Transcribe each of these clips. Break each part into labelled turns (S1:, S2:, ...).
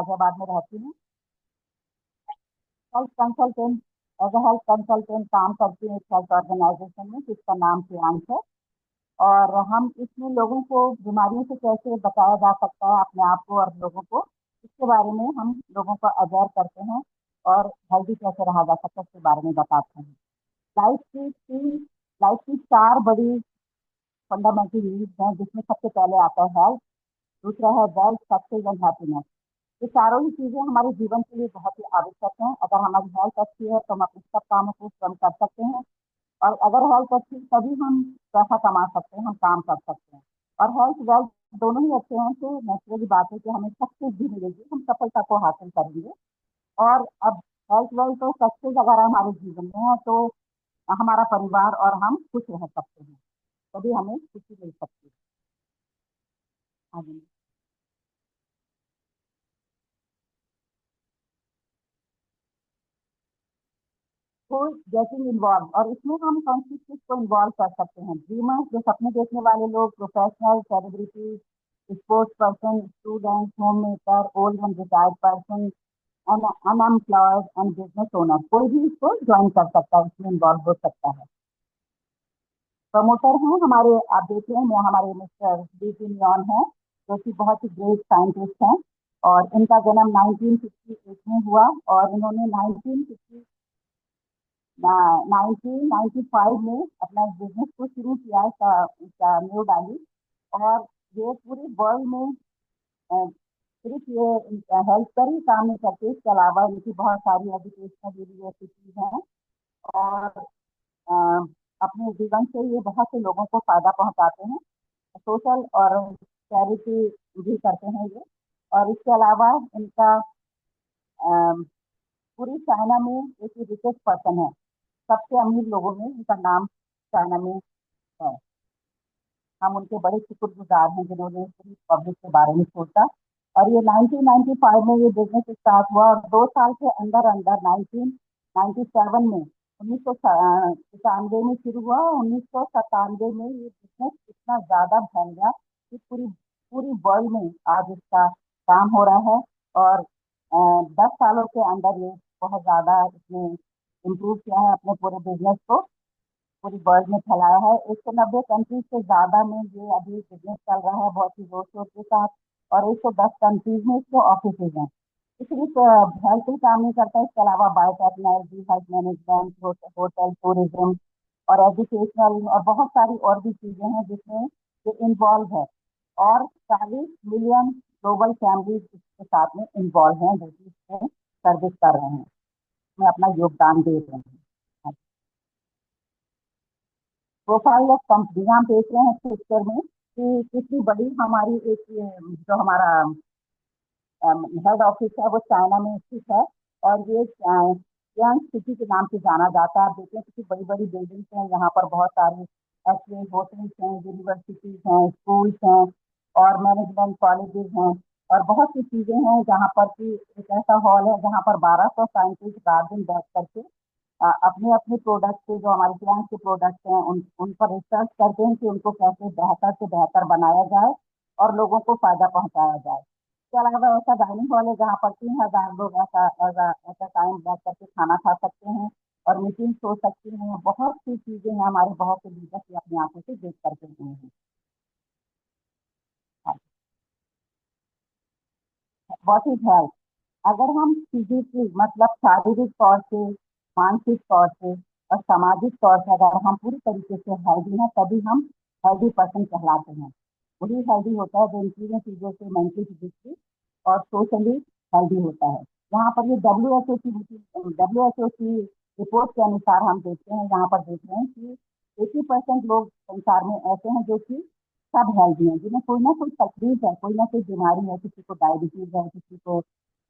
S1: गाजियाबाद में रहती हूँ। Health consultant as a health consultant काम करती हूँ एक हेल्थ ऑर्गेनाइजेशन में जिसका नाम प्रियांश है। और हम इसमें लोगों को बीमारियों से कैसे बचाया जा सकता है अपने आप को और लोगों को, इसके बारे में हम लोगों को अवेयर करते हैं। और हेल्दी कैसे रहा जा सकता है इसके बारे में बताते हैं। लाइफ की तीन लाइफ की चार बड़ी फंडामेंटल नीड्स हैं, जिसमें सबसे पहले आता है हेल्थ, दूसरा है वेल्थ, सक्सेस एंड हैप्पीनेस। ये चारों ही चीजें हमारे जीवन के लिए बहुत ही आवश्यक हैं। अगर हमारी हेल्थ अच्छी है तो हम अपने सब कामों को स्वयं कर सकते हैं। और अगर हेल्थ अच्छी है, तभी हम पैसा कमा सकते हैं, हम काम कर सकते हैं। और हेल्थ वेल्थ दोनों ही अच्छे हैं तो नेचुरली बात है कि हमें सक्सेस भी मिलेगी, हम सफलता को हासिल करेंगे। और अब हेल्थ वेल्थ और सक्सेस अगर हमारे जीवन में है तो हमारा परिवार और हम खुश रह सकते हैं, तभी हमें खुशी मिल सकती है। हाँ जी। को गेटिंग इन्वॉल्व, और इसमें हम कौन सी चीज को इन्वॉल्व कर सकते हैं? ड्रीमर्स, जो सपने देखने वाले लोग, professional, celebrity, sports person, student, home maker, old and retired person, unemployed and business owner, कोई भी इसको ज्वाइन कर सकता है, इसमें इन्वॉल्व हो सकता है। प्रमोटर हैं हमारे, आप देख रहे हैं हमारे मिस्टर डी नियॉन है, जो कि बहुत ही ग्रेट साइंटिस्ट हैं। और इनका जन्म 1958 में हुआ, और इन्होंने 1995 में अपना बिजनेस को शुरू किया इसका न्यू डाली। और ये पूरे वर्ल्ड में अ, सिर्फ ये हेल्थ पर ही काम नहीं करते, इसके अलावा इनकी बहुत सारी एजुकेशनल यूनिवर्सिटीज हैं। और अ, अपने जीवन से ये बहुत से लोगों को फायदा पहुंचाते हैं, सोशल और चैरिटी भी करते हैं ये। और इसके अलावा इनका अ, पूरी चाइना में एक रिचेस्ट पर्सन है, सबसे अमीर लोगों में इनका नाम चाइना में है। हम उनके बड़े शुक्रगुजार हैं जिन्होंने पूरी पब्लिक के बारे में सोचा। और ये 1995 में ये बिजनेस स्टार्ट हुआ, और 2 साल के अंदर अंदर 1997 में 1997 में शुरू हुआ, 1997 में ये बिजनेस इतना ज्यादा फैल गया कि पूरी पूरी वर्ल्ड में आज इसका काम हो रहा है। और 10 सालों के अंदर ये बहुत ज्यादा इसने इम्प्रूव किया है अपने पूरे बिजनेस को, पूरी वर्ल्ड में फैलाया है। 190 कंट्रीज से ज्यादा में ये अभी बिजनेस चल रहा है, बहुत ही जोर शोर के साथ। और 110 कंट्रीज में इसके ऑफिस हैं। ये सिर्फ हेल्थ ही काम नहीं करता, इसके अलावा biotechnology, health management, hotel, tourism और एजुकेशनल और बहुत सारी और भी चीजें हैं जिसमें ये इन्वॉल्व है। और 40 मिलियन ग्लोबल फैमिलीज इसके साथ में इन्वॉल्व हैं, जो कि इसमें सर्विस कर रहे हैं, इसमें अपना योगदान दे रहे हैं। प्रोफाइल ऑफ कंपनी हम देख रहे हैं पिक्चर में कि कितनी बड़ी हमारी एक जो हमारा हेड ऑफिस है वो चाइना में स्थित है। और ये यंग सिटी के नाम से जाना जाता है। आप देखते हैं कितनी बड़ी बड़ी बिल्डिंग्स हैं, यहाँ पर बहुत सारी ऐसे होटल्स हैं, यूनिवर्सिटीज हैं, स्कूल्स हैं और मैनेजमेंट कॉलेजेस हैं। और बहुत सी चीजें हैं जहाँ पर कि एक ऐसा हॉल है जहाँ पर 1200 साइंटिस्ट रात दिन बैठ करके अपने अपने प्रोडक्ट से, जो हमारे प्लांट के प्रोडक्ट्स हैं, उन पर रिसर्च करते हैं कि उनको कैसे बेहतर से बेहतर बनाया जाए और लोगों को फायदा पहुंचाया जाए। इसके अलावा ऐसा डाइनिंग हॉल है जहाँ पर 3,000 लोग ऐसा टाइम बैठ करके खाना खा सकते हैं और मीटिंग्स हो सकती हैं। बहुत सी चीजें हैं, हमारे बहुत से लीडर्स ये अपनी आंखों से देख करके गए हैं। What is health? अगर हम फिजिकली मतलब शारीरिक तौर से, मानसिक तौर से और सामाजिक तौर से अगर हम पूरी तरीके से हेल्दी हैं, तभी हम हेल्दी पर्सन कहलाते हैं। वही हेल्दी होता है जो इन तीनों चीजों से, मेंटली, फिजिकली और सोशली हेल्दी होता है। यहाँ पर ये डब्ल्यू एच ओ की रिपोर्ट के अनुसार हम देखते हैं, यहाँ पर देख रहे हैं कि 80% लोग संसार में ऐसे हैं जो कि सब हेल्दी हैं, जिन्हें कोई ना कोई तकलीफ है, कोई ना कोई बीमारी है, किसी को डायबिटीज है, किसी को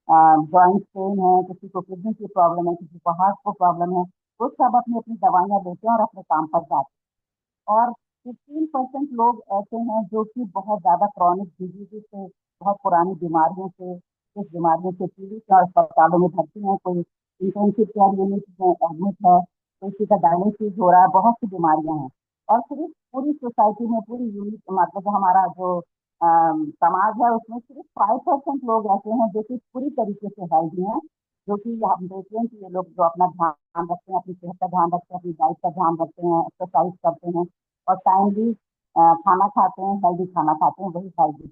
S1: जॉइंट पेन है, किसी को किडनी की प्रॉब्लम है, किसी को हार्ट को प्रॉब्लम है। वो सब अपनी अपनी दवाइयाँ लेते हैं और अपने काम पर जाते हैं। और 15% लोग ऐसे हैं जो कि बहुत ज्यादा क्रॉनिक डिजीज से, बहुत पुरानी बीमारियों से, इस बीमारियों से पीड़ित है और अस्पतालों में भर्ती है। कोई इंटेंसिव केयर यूनिट में एडमिट है, किसी का डायलिसिस हो रहा है, बहुत सी बीमारियां हैं। और सिर्फ पूरी सोसाइटी में, पूरी यूनिट मतलब जो हमारा जो समाज है उसमें सिर्फ 5% लोग ऐसे हैं जो कि पूरी तरीके से हेल्दी हैं, जो कि हम देखते हैं कि ये लोग जो अपना ध्यान रखते हैं, अपनी सेहत का ध्यान रखते हैं, अपनी डाइट का ध्यान रखते हैं, एक्सरसाइज करते हैं और टाइमली खाना खाते हैं, हेल्दी खाना खाते हैं, वही हेल्दी।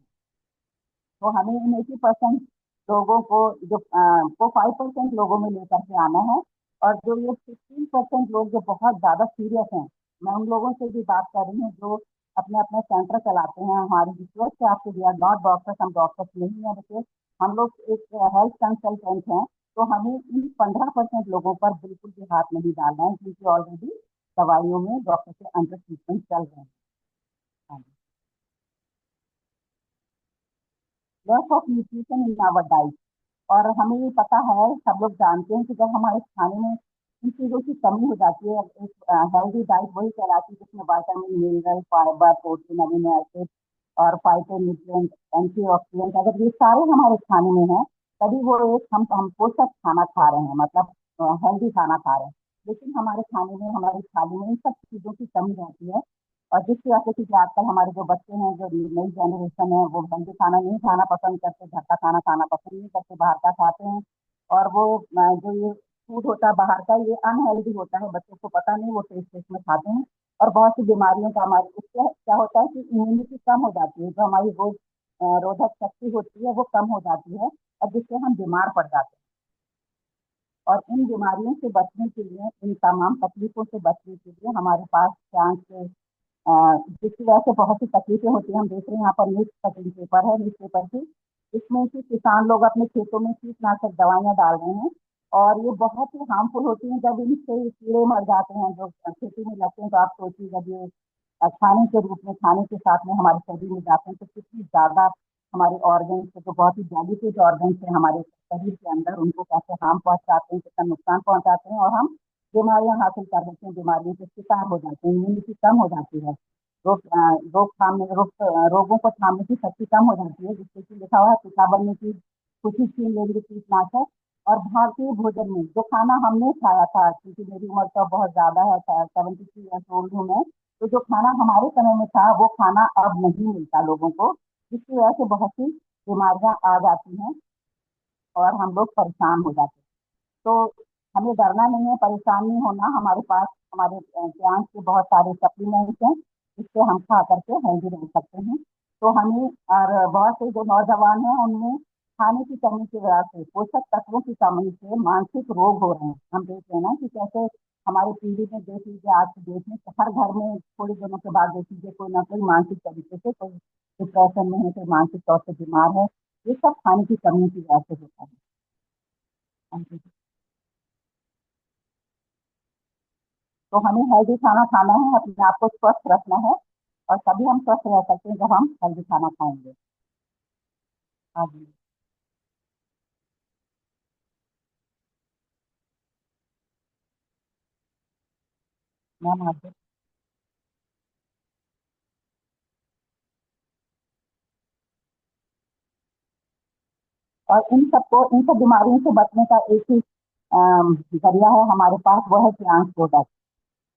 S1: तो हमें इन 80% लोगों को जो को 5% लोगों में लेकर के आना है। और जो ये 16% लोग जो बहुत ज्यादा सीरियस हैं, मैं उन लोगों से भी बात कर रही हूँ जो अपने अपने सेंटर चलाते हैं। हमारी रिक्वेस्ट है आपसे, वी आर नॉट डॉक्टर्स, हम डॉक्टर्स नहीं है, देखिए हम लोग एक हेल्थ कंसल्टेंट हैं। तो हमें इन 15% लोगों पर बिल्कुल भी हाथ नहीं डालना है, क्योंकि ऑलरेडी दवाइयों में डॉक्टर के अंडर ट्रीटमेंट चल रहे हैं। हाँ, loss of nutrition in our diet. और हमें ये पता है, सब लोग जानते हैं कि जब हमारे खाने में इन चीज़ों की कमी हो जाती है, एक हेल्दी डाइट वही कहलाती है जिसमें vitamin, mineral, fibre, protein, amino acid और फाइटो न्यूट्रिएंट, एंटीऑक्सीडेंट, अगर ये सारे हमारे खाने में हैं, तभी वो एक हम पोषक खाना खा रहे हैं, मतलब हेल्दी खाना खा रहे हैं। लेकिन हमारे खाने में, हमारी थाली में इन सब चीज़ों की कमी रहती है। और जिसकी वजह से कि आजकल हमारे जो बच्चे हैं, जो नई जनरेशन है, वो हेल्दी खाना नहीं खाना पसंद करते, घर का खाना खाना पसंद नहीं करते, बाहर का खाते हैं। और वो जो ये फूड होता है बाहर का, ये अनहेल्दी होता है, बच्चों को पता नहीं, वो टेस्ट टेस्ट में खाते हैं। और बहुत सी बीमारियों का हमारे उससे क्या होता है कि इम्यूनिटी कम हो जाती है, जो हमारी रोग रोधक शक्ति होती है वो कम हो जाती है, और जिससे हम बीमार पड़ जाते हैं। और इन बीमारियों से बचने के लिए, इन तमाम तकलीफों से बचने के लिए हमारे पास चांस जिसकी वजह से बहुत सी तकलीफें होती हैं। हम देख रहे हैं यहाँ पर न्यूज कटिंग पेपर है, न्यूज पेपर की, इसमें कि किसान लोग अपने खेतों में कीटनाशक दवाइयाँ डाल रहे हैं, और ये बहुत ही हार्मफुल होती हैं। जब इनसे कीड़े मर जाते हैं जो खेती में लगते हैं, तो आप सोचिए जब ये खाने के रूप में, खाने के साथ में हमारे शरीर में जाते हैं, तो कितनी ज्यादा हमारे ऑर्गन से, जो बहुत ही डेलिकेट ऑर्गन है हमारे शरीर के अंदर, उनको कैसे हार्म पहुंचाते हैं, कितना नुकसान पहुंचाते हैं, और हम बीमारियां हासिल कर लेते हैं, बीमारियों के शिकार हो जाते हैं, इम्यूनिटी कम हो जाती है, रोगों को थामने की शक्ति कम हो जाती है, जिससे कि लिखा हुआ है टीकाकरण में की कुछ ही छीन लेंगे कीटनाशक। और भारतीय भोजन में जो खाना हमने खाया था, क्योंकि मेरी उम्र तो बहुत ज्यादा है, 73 ईयर्स ओल्ड हूँ मैं, तो जो खाना हमारे समय में था वो खाना अब नहीं मिलता लोगों को, जिसकी वजह से बहुत सी बीमारियां आ जाती हैं और हम लोग परेशान हो जाते हैं। तो हमें डरना नहीं है, परेशान नहीं होना। हमारे पास हमारे प्लांट के बहुत सारे सप्लीमेंट्स हैं, जिससे हम खा करके हेल्दी रह सकते हैं। तो हमें, और बहुत से जो नौजवान हैं उनमें खाने की कमी की वजह से, पोषक तत्वों की कमी से मानसिक रोग हो रहे हैं। हम देख रहे हैं ना कि कैसे हमारी पीढ़ी में, देख लीजिए आज के देश में, हर घर में थोड़ी दिनों के बाद देख लीजिए कोई ना कोई मानसिक तरीके से, कोई डिप्रेशन में है, कोई मानसिक तौर से बीमार है। ये सब खाने की कमी की वजह से होता है। हाँ जी। तो हमें हेल्दी खाना खाना है, अपने आप को स्वस्थ रखना है, और तभी हम स्वस्थ रह सकते हैं जब हम हेल्दी खाना खाएंगे। हाँ जी। मैम आपसे। और इन सब बीमारियों से बचने का एक ही जरिया है हमारे पास, वो है प्लांट प्रोडक्ट।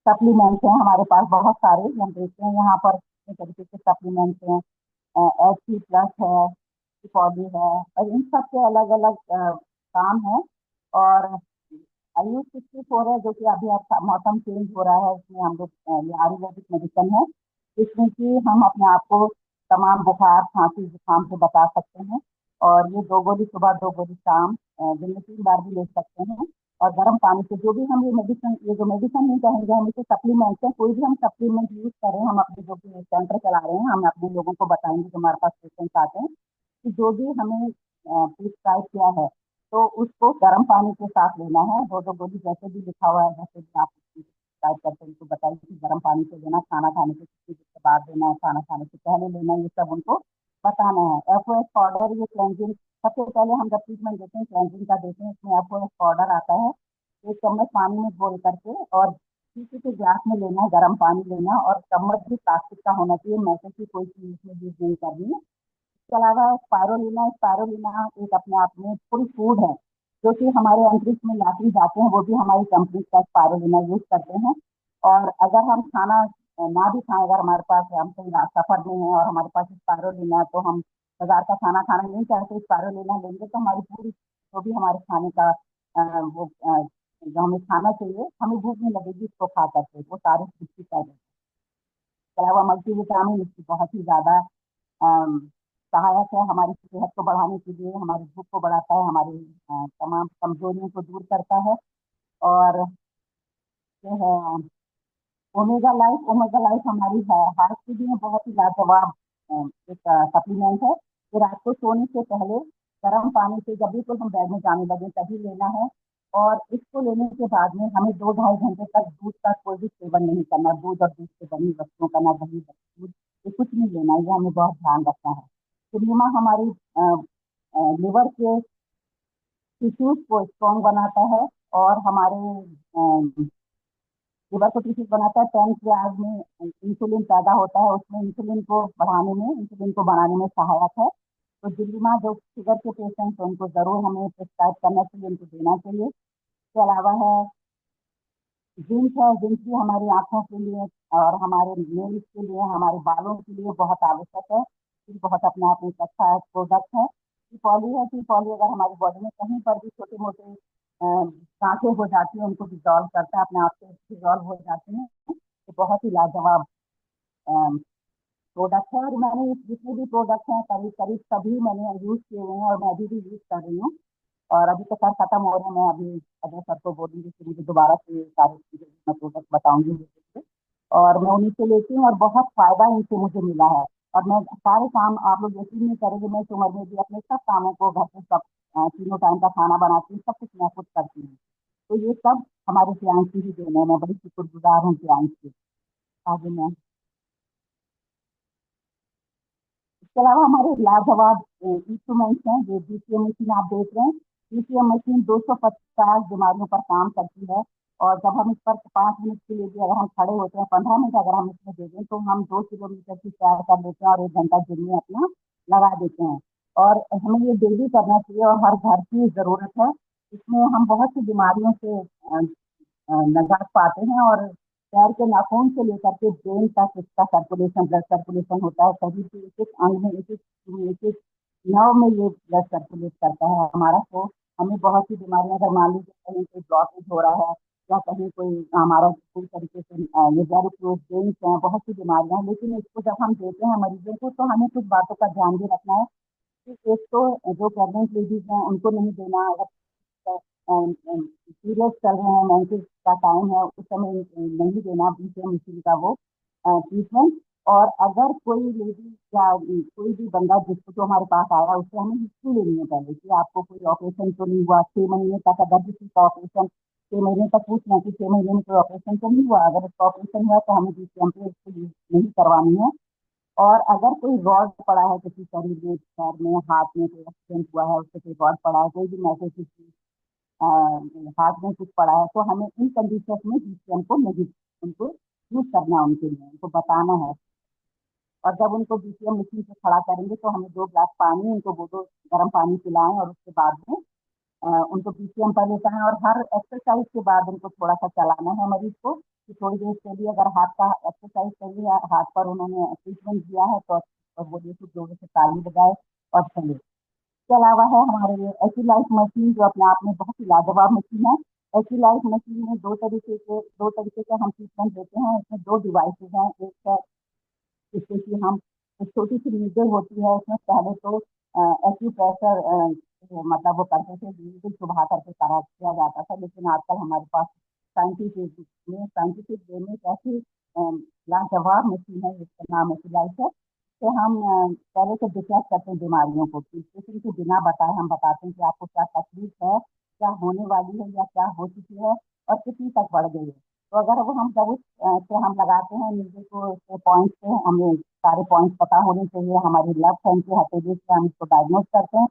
S1: सप्लीमेंट्स हैं हमारे पास बहुत सारे, हम देखते हैं यहाँ पर कितने तरीके के सप्लीमेंट्स हैं। HP+ है, पॉली है, और इन सब के अलग अलग काम है। और IU64 है, जो कि अभी अब मौसम चेंज हो रहा है, इसमें हम लोग ये आयुर्वेदिक मेडिसिन है, जिसमें कि हम अपने आप को तमाम बुखार, खांसी, जुकाम से बचा सकते हैं। और ये 2 गोली सुबह, 2 गोली शाम, दिन में 3 बार भी ले सकते हैं। और गर्म पानी से, जो भी हम ये जो मेडिसिन नहीं कहेंगे, हम इसे सप्लीमेंट है, कोई भी हम सप्लीमेंट यूज करें, हम अपने जो भी सेंटर चला रहे हैं, हम अपने लोगों को बताएंगे जो हमारे पास पेशेंट आते हैं, कि जो भी हमें प्रिस्क्राइब किया है, तो उसको गर्म पानी के साथ लेना है। 2 2 गोली जैसे भी लिखा हुआ है, जैसे भी आप प्रिस्क्राइब करते हैं, उनको बताइए कि गर्म पानी से लेना, खाना खाने के कुछ देर के बाद लेना है, खाना खाने से पहले लेना है, ये सब उनको बताना है। FOS पाउडर, ये क्लेंजिंग, सबसे पहले हम जब ट्रीटमेंट देते हैं क्लेंजिंग का देते हैं, इसमें FOS पाउडर आता है, 1 चम्मच पानी में घोल करके, और शीशे के ग्लास में लेना है, गर्म पानी लेना, और चम्मच भी प्लास्टिक का होना चाहिए, मैसे की कोई चीज इसमें यूज नहीं करनी है। इसके अलावा स्पायरुलिना, स्पायरुलिना एक अपने आप में फुल फूड है, जो कि हमारे अंतरिक्ष में यात्री जाते हैं, वो भी हमारी कंपनी का स्पायरुलिना यूज करते हैं। और अगर हम खाना ना भी खाएं, अगर हमारे पास हम कहीं सफर में हैं और हमारे पास स्पारो लेना है, तो हम बाजार का खाना खाना नहीं चाहते, स्पारो लेना लेंगे तो हमारी पूरी जो भी हमारे खाने का वो जो हमें खाना चाहिए, हमें भूख नहीं लगेगी इसको खा करके, वो सारे तृप्ति कर देते हैं। इसके अलावा मल्टीविटामिन इसकी बहुत ही ज्यादा अम, सहायक है हमारी सेहत को बढ़ाने के लिए, हमारी भूख को बढ़ाता है, हमारी तमाम कमजोरियों को दूर करता है। और ये है ओमेगा लाइफ हमारी हार्ट के लिए बहुत ही लाजवाब एक सप्लीमेंट है। ये रात को सोने से पहले गर्म पानी से जब बिल्कुल हम बेड में जाने लगे तभी लेना है। और इसको लेने के बाद में हमें 2 ढाई घंटे तक दूध का कोई भी सेवन नहीं करना, दूध और दूध से बनी वस्तुओं का, ना दही दूध, ये कुछ नहीं लेना, ये हमें बहुत ध्यान रखना है। नीमा हमारी लिवर के टिश्यूज को स्ट्रॉन्ग बनाता है, और हमारे लिवर को टिश्यूज बनाता है। पैंक्रियाज में इंसुलिन पैदा होता है, उसमें इंसुलिन को बढ़ाने में सहायक है। तो दिल्लीमा जो शुगर के पेशेंट हैं उनको जरूर हमें प्रिस्क्राइब करना चाहिए, उनको देना चाहिए। इसके अलावा है जिंक है, जिंक भी हमारी आंखों के लिए और हमारे नेल्स के लिए, हमारे बालों के लिए बहुत आवश्यक है। ये बहुत अपने आप में एक अच्छा प्रोडक्ट है। टी पॉली अगर हमारी बॉडी में कहीं पर भी छोटे मोटे कांटे हो जाती है, उनको डिजॉल्व करता है, अपने आप से डिजॉल्व हो जाते हैं। तो बहुत ही लाजवाब प्रोडक्ट है। और मैंने जितने भी प्रोडक्ट हैं करीब करीब सभी मैंने यूज किए हुए हैं, और मैं अभी भी यूज कर रही हूँ। और अभी तो खैर खत्म हो रहे हैं, मैं अभी अजय सर को बोलूंगी कि मुझे दोबारा से ये सारे चीजें मैं प्रोडक्ट बताऊंगी। और मैं उन्हीं से लेती हूँ, और बहुत फायदा इनसे मुझे मिला है। और मैं सारे काम, आप लोग यकीन नहीं करेंगे, मैं इस उम्र में भी अपने सब कामों को घर पे सब तीनों टाइम का खाना बनाती हूँ, सब कुछ मैं खुद करती हूँ। तो ये सब हमारे क्लाइंट की ही देन है, मैं बड़ी शुक्रगुजार हूँ क्लाइंट की। आगे मैं इसके अलावा हमारे लाजवाब इंस्ट्रूमेंट्स हैं, जो बीसीएम मशीन आप देख रहे हैं। बीसीएम मशीन 250 बीमारियों पर काम करती है। और जब हम इस पर 5 मिनट के लिए भी अगर हम खड़े होते हैं, 15 मिनट अगर हम इसमें दे दें, तो हम 2 किलोमीटर की सैर कर लेते हैं, और 1 घंटा जिम में अपना लगा देते हैं। और हमें ये डेली करना चाहिए, और हर घर की जरूरत है। इसमें हम बहुत सी बीमारियों से नजात पाते हैं। और पैर के नाखून से लेकर के ब्रेन तक इसका सर्कुलेशन, ब्लड सर्कुलेशन होता है। शरीर के एक एक अंग में, एक एक नर्व में ये ब्लड सर्कुलेट करता है हमारा। तो हमें बहुत सी बीमारियां, अगर मान लीजिए कहीं कोई ब्लॉकेज हो रहा है, या कहीं कोई हमारा पूरी तरीके से ये वेरी क्लोज वेन्स हैं, बहुत सी बीमारियां हैं। लेकिन इसको जब हम देते हैं मरीजों को, तो हमें कुछ बातों का ध्यान भी रखना है कि एक तो जो प्रेग्नेंट लेडीज हैं उनको नहीं देना, अगर पीरियड चल रहे हैं, मेंसेस का टाइम है, उस समय नहीं देना बीसीएम मशीन का वो ट्रीटमेंट। और अगर कोई लेडी या कोई भी बंदा जिसको जो हमारे पास आया, उससे हमें हिस्ट्री लेनी है पहले कि आपको कोई ऑपरेशन तो नहीं हुआ 6 महीने तक। अगर किसी का ऑपरेशन 6 महीने तक पूछना कि 6 महीने में कोई ऑपरेशन तो नहीं हुआ, अगर उसका ऑपरेशन हुआ तो हमें बीसीएम पे उसको यूज नहीं करवानी है। और अगर कोई रॉड पड़ा है किसी शरीर में, पैर में, हाथ में कोई एक्सीडेंट हुआ है, उससे कोई रॉड पड़ा है, कोई भी मैसेज हाथ में कुछ पड़ा है, तो हमें इन कंडीशन में बीसीएम को नहीं, उनको यूज करना है, उनके लिए उनको बताना है। और जब उनको बीसीएम मशीन से खड़ा करेंगे, तो हमें 2 गिलास पानी, उनको वो दो गर्म पानी पिलाएं, और उसके बाद में उनको बीसीएम पर लेता है। और हर एक्सरसाइज के बाद उनको थोड़ा सा चलाना है मरीज को, कि थोड़ी देर के लिए अगर हाथ का एक्सरसाइज कर लिया, हाथ पर उन्होंने ट्रीटमेंट दिया है, तो बोलिए तो जोरों से ताली बजाए और चले। इसके अलावा है हमारे लिए ऐसी लाइफ मशीन, जो अपने आप में बहुत ही लाजवाब मशीन है। ऐसी लाइफ मशीन में दो तरीके से हम ट्रीटमेंट देते हैं। इसमें 2 डिवाइसेज हैं। एक है जिससे कि हम, एक छोटी सी नीडल होती है, उसमें पहले तो एक्यूप्रेशर मतलब वो करते थे, नीडल चुभा करके करा किया जाता था। लेकिन आजकल हमारे पास साइंटिफिक वे में एक ऐसी लाजवाब मशीन है जिसका नाम एसिलाइट है। तो हम पहले से डिटेक्ट करते हैं बीमारियों को, कि किसी के बिना बताए हम बताते हैं कि आपको क्या तकलीफ है, क्या होने वाली है, या क्या हो चुकी है, और कितनी तक बढ़ गई है। तो अगर वो हम जब उस से हम लगाते हैं नीचे को, उसके पॉइंट पे हमें सारे पॉइंट्स पता होने चाहिए, हमारी लेफ्ट हैंड के हथेली से हम इसको डायग्नोज करते हैं।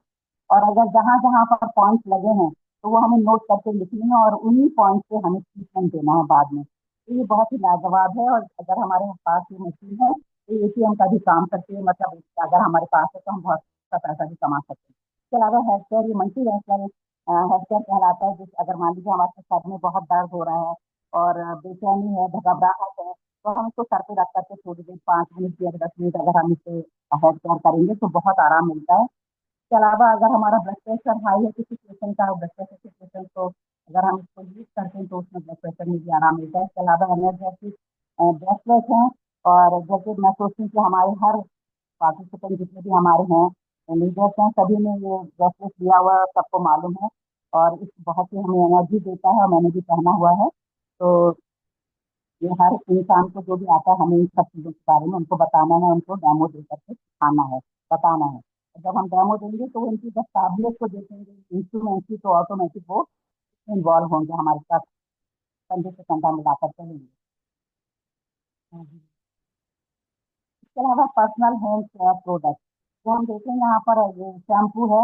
S1: और अगर जहाँ जहाँ पर पॉइंट्स लगे हैं, तो वो हमें नोट करके लिखनी है, और उन्हीं पॉइंट पे हमें ट्रीटमेंट देना है बाद में। तो ये बहुत ही लाजवाब है। और अगर हमारे पास ये मशीन है, तो एटीएम का भी काम करती है, मतलब अगर हमारे पास है तो हम बहुत सा पैसा भी कमा सकते हैं। इसके अलावा हेयर केयर, ये मल्टी हेयर केयर कहलाता है। जिस अगर मान लीजिए हमारे सर में बहुत दर्द हो रहा है, और बेचैनी है, घबराहट है, तो हम इसको सर पे रख करके थोड़ी देर 5 मिनट या 10 मिनट अगर हम इसे हेड केयर करेंगे तो बहुत आराम मिलता है। इसके अलावा अगर हमारा ब्लड प्रेशर हाई है किसी पेशेंट का, ब्लड प्रेशर के पेशेंट, तो अगर हम इसको यूज करते हैं तो उसमें ब्लड प्रेशर में भी आराम मिलता है। इसके अलावा एनर्जेटिक ब्रेसलेट हैं, और जैसे मैं सोचती हूँ कि हमारे हर पार्टिसिपेंट जितने भी हमारे हैं लीडर्स हैं, सभी ने ये ब्रेसलेट लिया हुआ है, सबको मालूम है, और इस बहुत ही हमें एनर्जी देता है, और मैंने भी पहना हुआ है। तो ये हर इंसान को जो भी आता है हमें इन सब चीज़ों के बारे में उनको बताना है, उनको डेमो दे करके सिखाना है, बताना है। और जब हम डेमो देंगे तो उनकी जब काबिलियत को देखेंगे इंस्ट्रूमेंट की, तो ऑटोमेटिक वो इन्वॉल्व होंगे हमारे साथ, कंधे से कंधा मिलाकर चलेंगे। हम्म। इसके अलावा पर्सनल हेल्थ केयर प्रोडक्ट जो हम देखें यहाँ पर, ये शैम्पू है,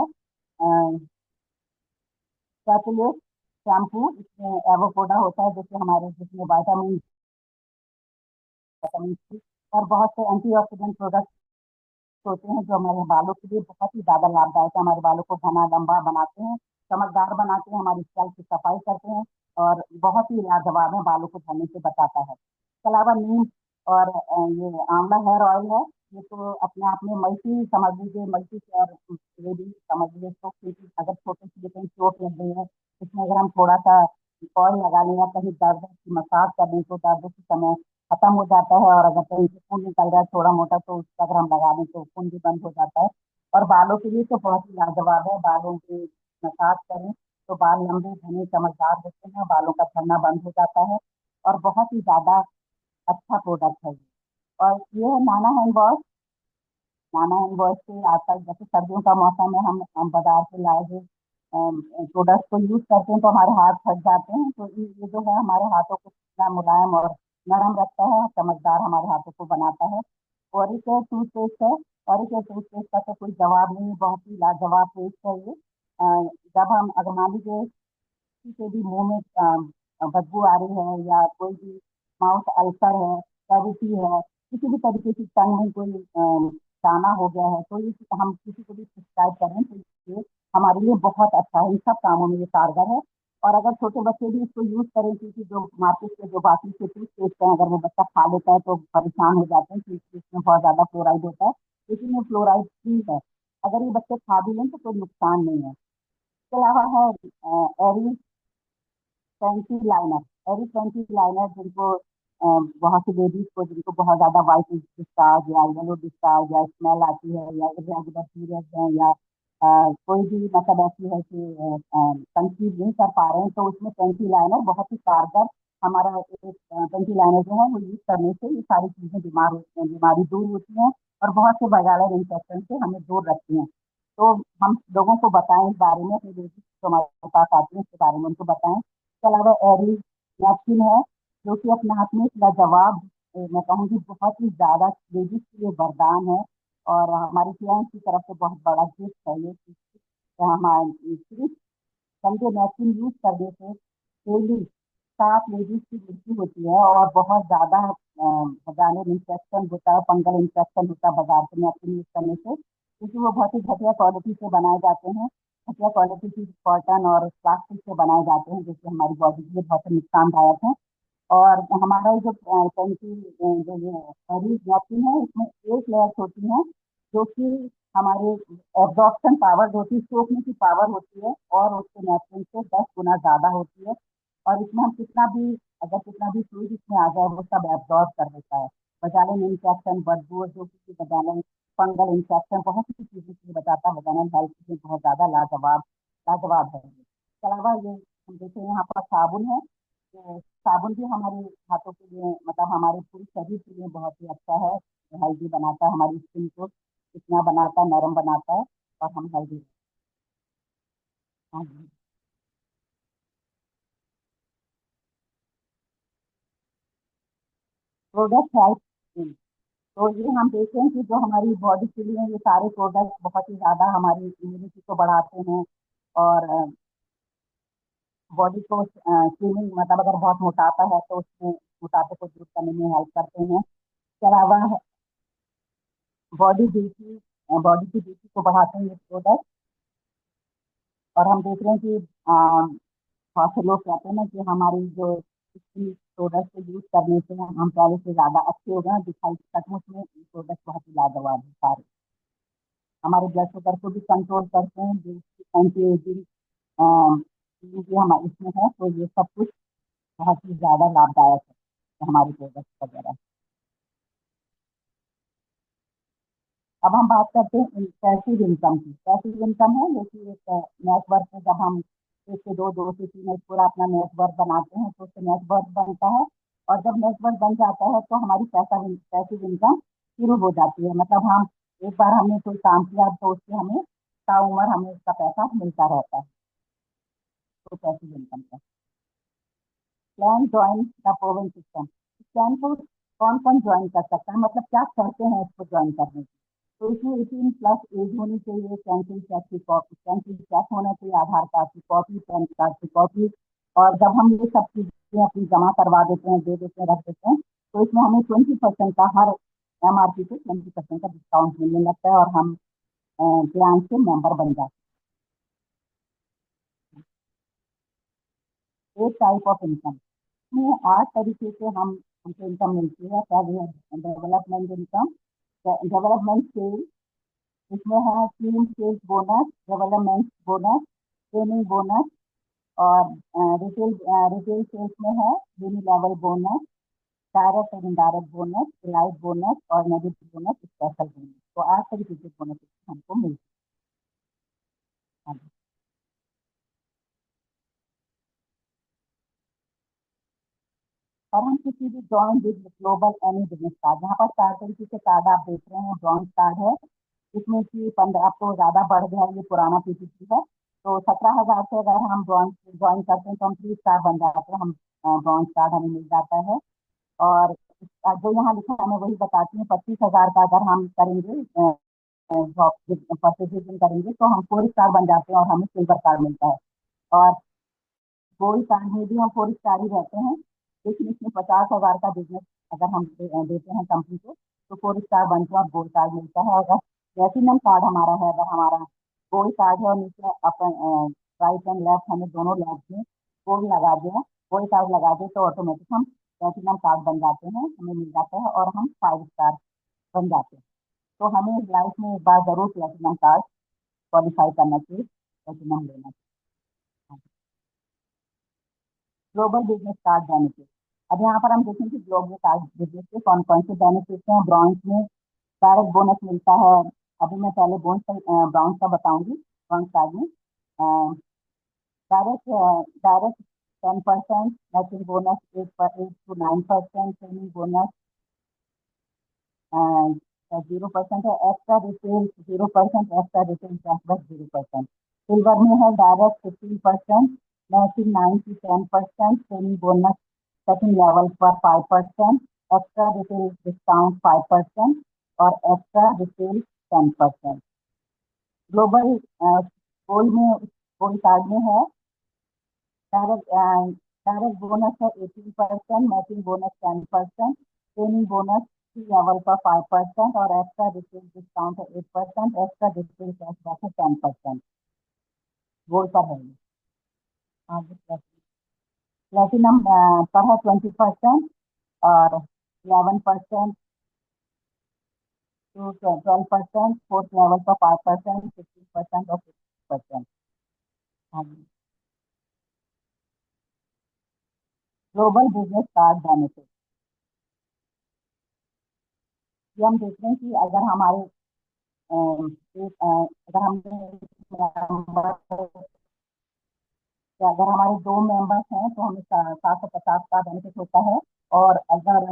S1: कैपिलेट शैम्पू, इसमें एवोपोडा होता है, जो कि हमारे जिसमें विटामिन विटामिन सी और बहुत से एंटीऑक्सीडेंट प्रोडक्ट होते हैं, जो हमारे बालों के लिए बहुत ही ज्यादा लाभदायक है। हमारे बालों को घना लंबा बनाते हैं, चमकदार बनाते हैं, हमारी स्कैल्प की सफाई करते हैं, और बहुत ही लाजवाब है, बालों को झड़ने से बचाता है। इसके अलावा नीम और ये आंवला हेयर ऑयल है, ये तो अपने आप में मल्टी समझ लीजिए, मल्टी केयर लेडी समझ लीजिए इसको, क्योंकि अगर छोटे से कहीं चोट लग गई है, इसमें अगर हम थोड़ा सा ऑयल लगा लें या कहीं दर्द की मसाज कर दें तो दर्द के समय खत्म हो जाता है। और अगर कहीं से खून निकल रहा है थोड़ा मोटा तो उसका अगर हम लगा दें तो खून भी बंद हो जाता है। और बालों के लिए तो बहुत ही लाजवाब है, बालों की मसाज करें तो बाल लंबे घने चमकदार होते हैं, बालों का झड़ना बंद हो जाता है, और बहुत ही ज्यादा अच्छा प्रोडक्ट है ये। और ये है नाना हैंड वॉश। नाना हैंड वॉश से आजकल जैसे सर्दियों का मौसम है, हम बाजार से लाए हुए प्रोडक्ट को यूज करते हैं तो हमारे हाथ फट जाते हैं, तो ये जो है हमारे हाथों को कितना मुलायम और नरम रखता है, चमकदार हमारे हाथों को बनाता है। ओरिकेयर टूथपेस्ट है। ओरिकेयर टूथपेस्ट का तो कोई जवाब नहीं, बहुत ही लाजवाब पेस्ट है ये। जब हम अगर मान लीजिए किसी के भी मुंह में बदबू आ रही है, या कोई भी माउथ अल्सर है, कैविटी है, किसी भी तरीके की टंग में कोई दाना हो गया है, तो ये हम किसी को भी प्रिस्क्राइब करें तो ये हमारे लिए बहुत अच्छा है, इन सब कामों में ये कारगर है। और अगर छोटे बच्चे भी इसको यूज करें, क्योंकि जो मार्केट के जो बाकी के टूथपेस्ट हैं अगर वो बच्चा खा लेता है तो परेशान हो जाते हैं क्योंकि इसमें बहुत ज्यादा फ्लोराइड होता है, लेकिन ये फ्लोराइड फ्री है, अगर ये बच्चे खा भी लें तो कोई नुकसान नहीं है। इसके अलावा है एरी फैंसी लाइनर। एरी फैंसी लाइनर जिनको बहुत सी लेडीज को जिनको बहुत ज्यादा वाइट डिस्चार्ज या येलो डिस्चार्ज या स्मेल आती है, या इरेगुलर पीरियड्स हैं, या कोई भी मतलब ऐसी है कि कंसीव नहीं कर पा रहे हैं, तो उसमें पेंसी लाइनर बहुत ही कारगर हमारा एक पेंसी लाइनर जो है वो यूज करने से ये सारी चीजें बीमार होती हैं, बीमारी दूर होती हैं, और बहुत से वायरल इन्फेक्शन से हमें दूर रखती हैं। तो हम लोगों को बताएं इस बारे में, अपनी बेटी जो हमारे पास आती है इसके बारे में उनको बताएं। इसके अलावा एरी नैपकिन है, जो कि अपने आप में एक लाजवाब, मैं कहूँगी बहुत ही ज्यादा लेडीज के लिए वरदान है, और हमारी क्लाइंट की तरफ से बहुत बड़ा गिफ्ट है ये कि हमारी सिर्फ संडे नैपकिन यूज करने से डेली 7 लेडीज की मृत्यु होती है, और बहुत ज्यादा वजाइनल इंफेक्शन होता है, फंगल इंफेक्शन होता है बाजार के नैपकिन यूज करने से, क्योंकि वो बहुत ही घटिया क्वालिटी से बनाए जाते हैं, घटिया क्वालिटी की कॉटन और प्लास्टिक से बनाए जाते हैं, जो कि हमारी बॉडी के लिए बहुत नुकसानदायक है। और हमारा ये जो पेंसिल जो ये नैपकिन है इसमें 8 लेयर्स होती हैं, जो कि हमारे एब्जॉर्प्शन पावर जो कि सोखने की पावर होती है और उसके नैपकिन से 10 गुना ज्यादा होती है। और इसमें हम कितना भी, अगर कितना भी फ्लूइड इसमें आ जाए वो सब एब्जॉर्ब कर देता है। वजाइनल इंफेक्शन, बदबू, जो कि वजाइनल फंगल इंफेक्शन, बहुत सी चीजें से बचाता है, वजाइनल हेल्थ के लिए बहुत ज्यादा लाजवाब लाजवाब है। इसके अलावा ये हम देखें यहाँ पर साबुन है, तो साबुन भी हमारे हाथों के लिए मतलब हमारे पूरे शरीर के लिए बहुत ही अच्छा है, हेल्दी बनाता है, हमारी स्किन को चिकना बनाता है, नरम बनाता है, और हम हेल्दी। हाँ जी। Product health. तो ये हम देखें कि जो हमारी बॉडी के लिए ये सारे प्रोडक्ट बहुत ही ज्यादा हमारी इम्यूनिटी को बढ़ाते हैं, और बॉडी को स्लिमिंग मतलब अगर बहुत मोटापा है तो उसमें मोटापे को दूर करने में हेल्प करते हैं। इसके अलावा बॉडी की ब्यूटी को बढ़ाते हैं ये प्रोडक्ट। और हम देख रहे हैं कि बहुत से लोग कहते हैं ना कि हमारी जो इस प्रोडक्ट को यूज करने से हम पहले से ज्यादा अच्छे हो गए, दिखाई सचमुच में ये प्रोडक्ट बहुत ही लाजवाब है सारे। हमारे ब्लड शुगर को भी कंट्रोल करते हैं, जो एंटी एजिंग भी हमारे इसमें है, तो ये सब कुछ बहुत ही ज्यादा लाभदायक है हमारे प्रोडक्ट वगैरह। अब हम बात करते हैं पैसिव इनकम की। पैसिव इनकम है जैसे एक नेटवर्क में जब हम एक से दो, दो से तीन, एक पूरा अपना नेटवर्क बनाते हैं तो उससे नेटवर्क बनता है। और जब नेटवर्क बन जाता है तो हमारी पैसिव इनकम शुरू हो जाती है। मतलब हम एक बार हमने कोई काम किया तो उससे हमें ताउम्र हमें उसका पैसा मिलता रहता है। तो पैसिव इनकम का प्लान ज्वाइन द पोवन सिस्टम। प्लान को कौन कौन ज्वाइन कर सकता है, मतलब क्या करते हैं इसको ज्वाइन करने के। तो इसमें 18+ एज होनी चाहिए, कैंसिल चेक की कॉपी, कैंसिल चेक होना चाहिए, आधार कार्ड की कॉपी, पैन कार्ड की कॉपी। और जब हम ये सब चीजें अपनी जमा करवा देते हैं, दे देते हैं, रख देते हैं, तो इसमें हमें 20% का हर MRP पे 20% का डिस्काउंट मिलने लगता है और हम प्लान के मेंबर बन जाते हैं। एक टाइप ऑफ इनकम में 8 तरीके से हम हमको इनकम मिलती है। डेवलपमेंट इनकम, डेवलपमेंट सेल, इसमें है team sales bonus, development bonus, training bonus, और रिटेल रिटेल सेल्स में है यूनिलेवल बोनस, डायरेक्ट और इनडायरेक्ट बोनस, इलाइट बोनस और नेगेटिव बोनस, स्पेशल बोनस। तो 8 तरीके के बोनस हमको मिलते हैं। और हम किसी भी join with global any business card, यहाँ पर 4 तरीके के कार्ड आप देख रहे हैं, ब्रॉन्ज कार्ड है जिसमें कि 15, अब तो ज्यादा बढ़ गया, ये पुराना PPT है। तो 17,000 से अगर हम ब्रॉन्ज ज्वाइन करते हैं तो हम 3 स्टार बन जाते हैं, हम ब्रॉन्ज कार्ड हमें मिल जाता है। और जो यहाँ लिखा है मैं वही बताती हूँ, 25,000 का अगर हम करेंगे परचेजिंग करेंगे तो हम 4 स्टार बन जाते हैं और हमें सिल्वर कार्ड मिलता है। और गोल्ड कार्ड में भी हम 4 स्टार ही रहते हैं, लेकिन इसमें 50,000 का बिजनेस अगर हम देते हैं कंपनी को तो 4 स्टार बनते हैं और गोल्ड कार्ड मिलता है। अगर प्लेटिनम कार्ड हमारा है, अगर हमारा गोल्ड कार्ड है और नीचे अपन राइट एंड लेफ्ट हमें दोनों लेफ्ट में गोल्ड लगा दें, गोल्ड कार्ड लगा दें, तो ऑटोमेटिक हम प्लेटिनम कार्ड बन जाते हैं, हमें मिल जाता है और हम 5 स्टार बन जाते हैं। तो हमें लाइफ में एक बार जरूर प्लेटिनम कार्ड क्वालिफाई करना चाहिए, प्लेटिनम लेना चाहिए। ग्लोबल बिजनेस कार्ड बेनिफिट, अब यहाँ पर हम देखेंगे ग्लोबल कार्ड बिजनेस के कौन कौन से बेनिफिट हैं। ब्रॉन्ज में डायरेक्ट बोनस मिलता है। अभी मैं पहले ब्रॉन्ज का बताऊंगी। ब्रॉन्ज कार्ड में direct direct 10%, matching bonus 8 to 9%, training bonus 0% है, extra retail 0%, extra retail cashback 0%। Silver में है direct 15%, matching 9 to 10%, training bonus second level पर 5%, एक्स्ट्रा रिटेल डिस्काउंट 5% और एक्स्ट्रा रिटेल 10%। ग्लोबल गोल्ड में, गोल्ड कार्ड में है direct direct bonus है 18%, matching bonus 10%, training bonus level पर 5% और एक्स्ट्रा रिटेल डिस्काउंट है 8%, एक्स्ट्रा रिटेल कैशबैक है 10%। गोल्ड पर है ये। आगे प्लेटिनम पर है 20% और 11% टू 12%, फोर्थ लेवल पर 5%, 15% और 50%। ग्लोबल बिजनेस कार्ड बेनिफिट, ये हम देख रहे हैं कि अगर हमारे अगर अगर हमारे 2 मेंबर्स हैं तो हमें 750 का बेनिफिट होता है। और अगर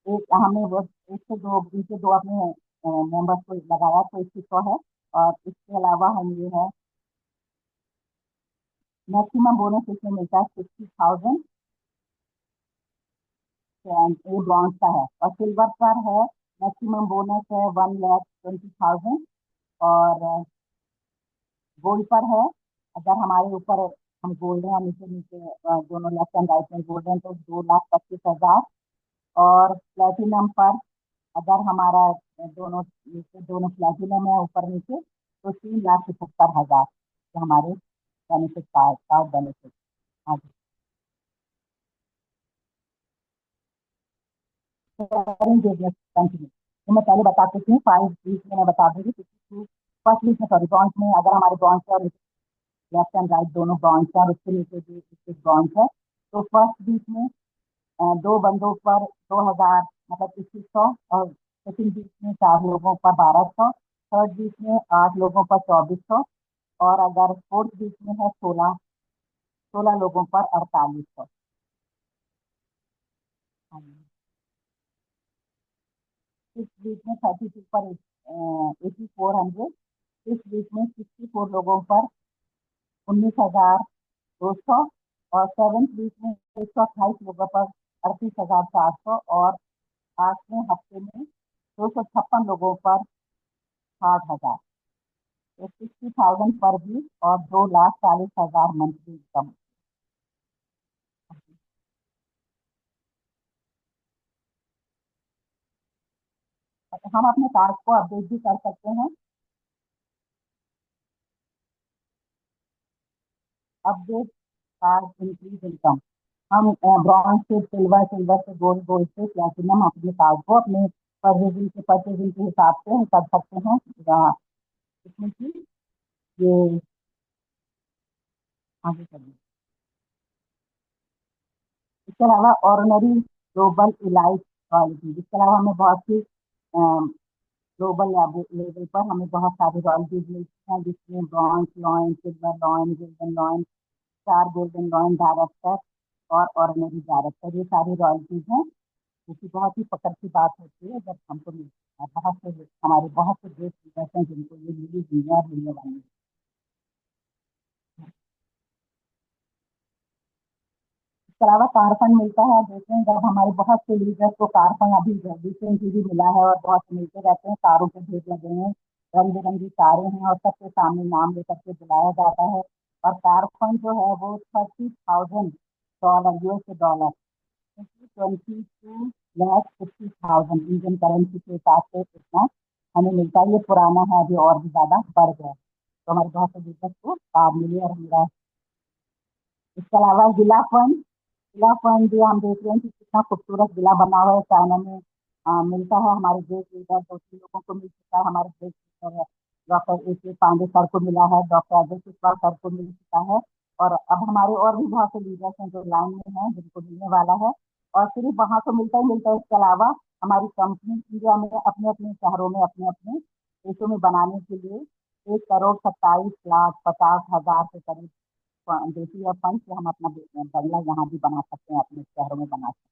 S1: एक हमें वो एक से दो उनसे दो अपने मेंबर्स को लगाया तो 2100 है। और इसके अलावा हम ये है मैक्सिमम बोनस इसमें मिलता है 60,000, ये ब्रॉन्ज का है। और सिल्वर पर है मैक्सिमम बोनस है 1,20,000। और गोल्ड पर है, अगर हमारे ऊपर हम गोल्ड हैं, नीचे नीचे दोनों लेफ्ट एंड राइट में गोल्ड है तो 2,25,000। और प्लेटिनम पर अगर हमारा दोनों नीचे दोनों प्लेटिनम है ऊपर नीचे तो 3,75,000 हमारे बेनिफिट कार्ड बेनिफिट। हाँ जी। Business continue. तो मैं पहले बता चुकी हूँ, 5 वीक में मैं बता दूंगी। फर्स्ट वीक में, सॉरी, बॉन्ड्स में अगर हमारे बॉन्ड्स और लेफ्ट एंड राइट दोनों बॉन्ड्स हैं और उसके नीचे भी बॉन्ड्स है, तो फर्स्ट वीक में दो बंदों पर 2,000, मतलब 2100, और सेकंड वीक में 4 लोगों पर 1,200, थर्ड वीक में 8 लोगों पर 2,400, और अगर फोर्थ वीक में है 16 लोगों पर 4,800। इस वीक में 32 पर 8,400। इस वीक में 64 लोगों पर 19,200, और सेवेंथ वीक में 128 लोगों पर 38,400, और 8वें हफ्ते में 256 लोगों पर 60,000। तो 60,000 पर वीक और 2,40,000 मंथली इनकम। हम अपने कार्ड को अपडेट भी कर सकते हैं। Update card increase income. हम ब्रॉन्ज से सिल्वर, सिल्वर से गोल्ड, गोल्ड से प्लेटिनम अपने कार्ड को अपने परचेजिंग के हिसाब से हम कर सकते हैं। इसमें कि ये आगे चलिए। इसके अलावा ऑर्डिनरी, ग्लोबल, इलाइट रॉयल्टी, इसके अलावा हमें बहुत सी ग्लोबल लेवल पर हमें बहुत सारी रॉयल्टीज मिलती हैं, जिसमें bronze lion, silver lion, golden lion, 4 golden lion director और ऑर्डिनरी डायरेक्टर, ये सारी रॉयल्टीज हैं। क्योंकि बहुत ही फक्र की बात होती है जब हमको मिलती है। हमारे बहुत से देश ऐसे हैं जिनको ये मिली हुई है और मिलने वाली है। इसके अलावा कारफंड मिलता है। देखें, जब हमारे बहुत से लीडर्स को कारफंड अभी रिसेंटली भी मिला है, और बहुत से मिलते रहते हैं, कारों के ढेर लगे हैं, रंग बिरंगी कारें हैं, और सबके सामने नाम लेकर के बुलाया जाता है। और कारफंड जो है वो $30,000, US डॉलर, 22,50,000 इंडियन करेंसी के हिसाब से इतना हमें मिलता है। ये पुराना है, अभी और भी ज्यादा बढ़ गया है। तो हमारे बहुत से लीडर्स को कार मिली और हमारा। इसके अलावा जिला फंड भी हम देख रहे हैं कि कितना खूबसूरत जिला बना हुआ है। चाइना में मिलता है। हमारे देश लीडर 2-3 लोगों को मिल चुका है। हमारे देश leader doctor A.K. Pandey sir को मिला है, डॉक्टर अजय कुशवाहा सर को मिल चुका है, और अब हमारे और भी बहुत से लीडर्स हैं जो लाइन में हैं, जिनको मिलने वाला है। और सिर्फ वहां तो मिलता ही मिलता है, इसके अलावा हमारी कंपनी इंडिया में अपने अपने शहरों में, अपने अपने देशों में बनाने के लिए 1,27,50,000 के करीब देसी और फंड से हम अपना बंगला यहाँ भी बना सकते हैं, अपने शहरों में बना सकते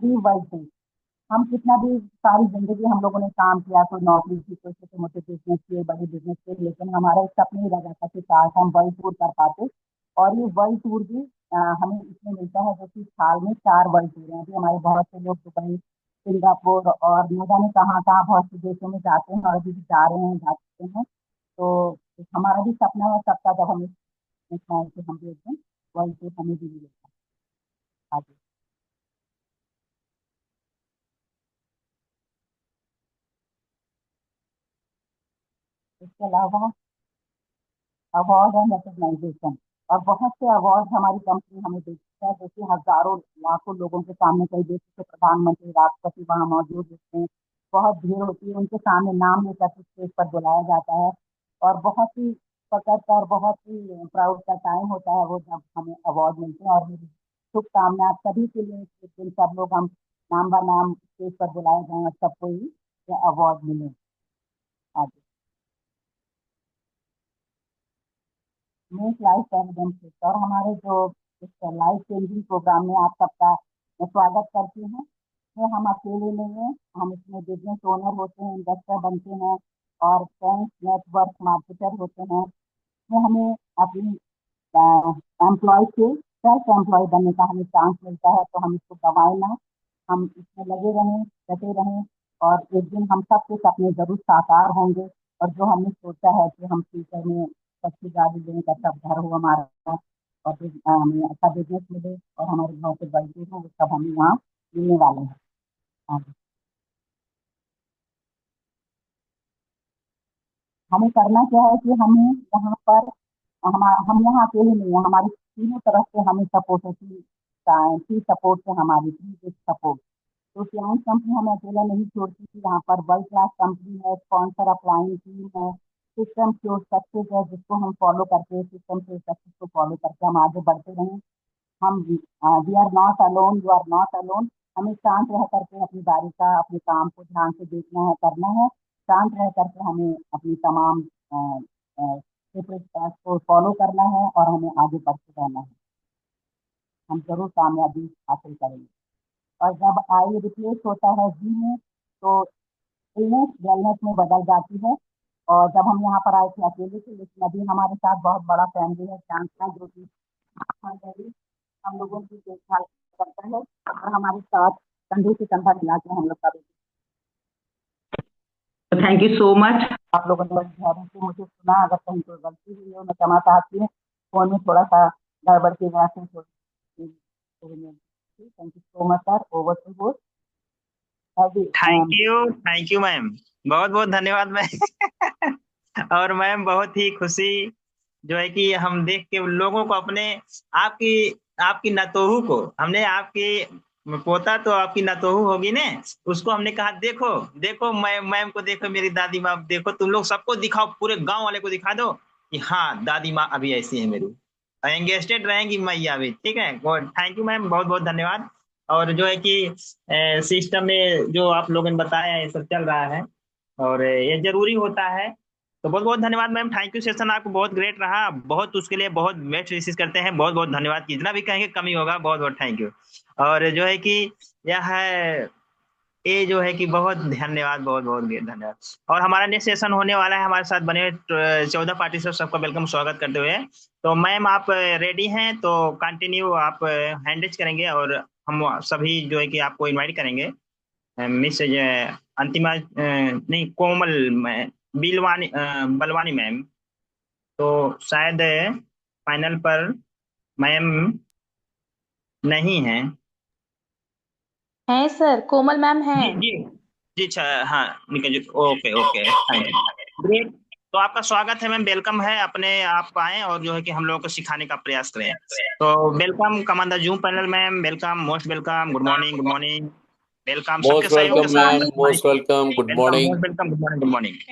S1: हैं। वर्ल्ड में हम कितना भी सारी जिंदगी हम लोगों ने काम किया, कोई नौकरी की, कोई छोटे मोटे बिजनेस किए, बड़े बिजनेस किए, लेकिन हमारा एक सपना ही रह जाता कि काश हम वर्ल्ड टूर कर पाते। और ये वर्ल्ड टूर भी हमें इसमें मिलता है, जो कि साल में 4 वर्ल्ड टूर हैं। अभी हमारे बहुत से लोग दुबई, सिंगापुर और न जाने कहाँ कहाँ बहुत से देशों में जाते हैं, और अभी भी जा रहे हैं, जा चुके हैं। तो हमारा भी सपना है सबका, जब हम इसमें कि हम भी एक दिन वर्ल्ड टूर हमें भी मिलेगा आगे। इसके अलावा अवार्ड एंड रिकग्नाइजेशन, और बहुत से अवार्ड हमारी कंपनी हमें देती है, जो कि हजारों लाखों लोगों के सामने, कई देशों के प्रधानमंत्री, राष्ट्रपति वहाँ मौजूद होते हैं, बहुत भीड़ होती है, उनके सामने नाम लेकर के स्टेज पर बुलाया जाता है। और बहुत ही फखर का और बहुत ही प्राउड का टाइम होता है वो, जब हमें अवार्ड मिलते हैं। और मेरी शुभकामनाएं सभी के लिए कि इस दिन सब लोग हम नाम ब नाम स्टेज पर बुलाए जाएं और सबको ही ये अवार्ड मिले आगे। मेक लाइफ एविडेंस, और हमारे जो इस लाइफ चेंजिंग प्रोग्राम में आप सबका मैं स्वागत करती हूँ। इसमें हम अकेले नहीं हैं, हम इसमें बिजनेस ओनर होते हैं, इन्वेस्टर बनते हैं, और फ्रेंड्स, नेटवर्क मार्केटर होते हैं। इसमें हमें अपनी एम्प्लॉय से सेल्फ एम्प्लॉय बनने का हमें चांस मिलता है, तो हम इसको गंवाए ना, हम इसमें लगे रहें, डटे रहें, और एक दिन हम सबके सपने जरूर साकार होंगे। और जो हमने सोचा है कि हम फ्यूचर में अच्छी गाड़ी लें, अच्छा घर हो हमारा, और फिर हमें अच्छा बिजनेस मिले, और हमारे घर से बढ़ते हो, वो सब हमें यहाँ मिलने वाले हैं। हाँ, हमें करना क्या है कि हमें यहाँ पर हम यहाँ अकेले नहीं है, हमारी तीनों तरफ से हमें सपोर्ट है, थ्री सपोर्ट है हमारी, थ्री सपोर्ट। तो क्लाइंट कंपनी हमें अकेला नहीं छोड़ती थी, यहाँ पर वर्ल्ड क्लास कंपनी है, स्पॉन्सर अप्लाइंग टीम है, सिस्टम जो सक्सेस है जिसको हम फॉलो करके, सिस्टम के सक्सेस को फॉलो करके हम आगे बढ़ते रहें। हम we are not alone, you are not alone. हमें शांत रह करके अपनी बारी का, अपने काम को ध्यान से देखना है, करना है। शांत रह करके हमें अपनी तमाम को फॉलो करना है और हमें आगे बढ़ते रहना है। हम जरूर कामयाबी हासिल करेंगे। और जब आई रिप्लेस होता है जी में, तो इलनेस वेलनेस में बदल जाती है। और जब हम यहाँ पर आए थे अकेले थे, लेकिन अभी हमारे साथ बहुत बड़ा फैमिली है, चांसला जो कि हम लोगों की देखभाल करता है और हमारे साथ कंधे से कंधा मिला के हम लोग का। तो थैंक यू सो मच, आप लोगों ने बड़े धैर्य से मुझे सुना। अगर कहीं कोई गलती हुई हो, मैं क्षमा चाहती हूँ, फोन में थोड़ा सा गड़बड़ की वजह से thank you so much sir, over to board.
S2: Thank you ma'am, बहुत बहुत धन्यवाद मैम। और मैम बहुत ही खुशी जो है कि हम देख के उन लोगों को अपने, आपकी आपकी नतोहू को हमने, आपकी पोता तो आपकी नतोहू होगी ने, उसको हमने कहा देखो देखो मैम को देखो, मेरी दादी माँ देखो, तुम लोग सबको दिखाओ, पूरे गांव वाले को दिखा दो कि हाँ दादी माँ अभी ऐसी है मेरी, एंगेस्टेड रहेंगी मैया भी। ठीक है, थैंक यू मैम, बहुत बहुत धन्यवाद। और जो है कि सिस्टम में जो आप लोगों ने बताया है, ये सब चल रहा है और ये जरूरी होता है। तो बहुत बहुत धन्यवाद मैम, थैंक यू। सेशन आपको बहुत ग्रेट रहा, बहुत उसके लिए बहुत बेस्ट विशेष करते हैं, बहुत बहुत धन्यवाद, जितना भी कहेंगे कमी होगा, बहुत बहुत थैंक यू। और जो है कि यह है, ये जो है कि बहुत धन्यवाद, बहुत बहुत धन्यवाद। और हमारा नेक्स्ट सेशन होने वाला है, हमारे साथ बने 14 पार्टिसिपेंट, सबका वेलकम स्वागत करते हुए। तो मैम आप रेडी हैं तो कंटिन्यू आप हैंडल्स करेंगे और हम सभी जो है कि आपको इनवाइट करेंगे। मिस अंतिमा नहीं, कोमल बिलवानी बलवानी मैम, तो शायद फाइनल पर मैम नहीं है।
S3: है सर, कोमल मैम है।
S2: जी जी जी, अच्छा हाँ, निकल जी, okay okay, thank you, great. तो आपका स्वागत है मैम, वेलकम है, अपने आप आए और जो है कि हम लोगों को सिखाने का प्रयास करें। तो welcome commander zoom panel ma'am, welcome, most welcome, good morning, good morning, welcome, सबके
S4: Most
S2: सहयोग के
S4: welcome,
S2: साथ
S4: ma'am. Most welcome. Good
S2: welcome,
S4: morning.
S2: Most welcome, good morning, good morning.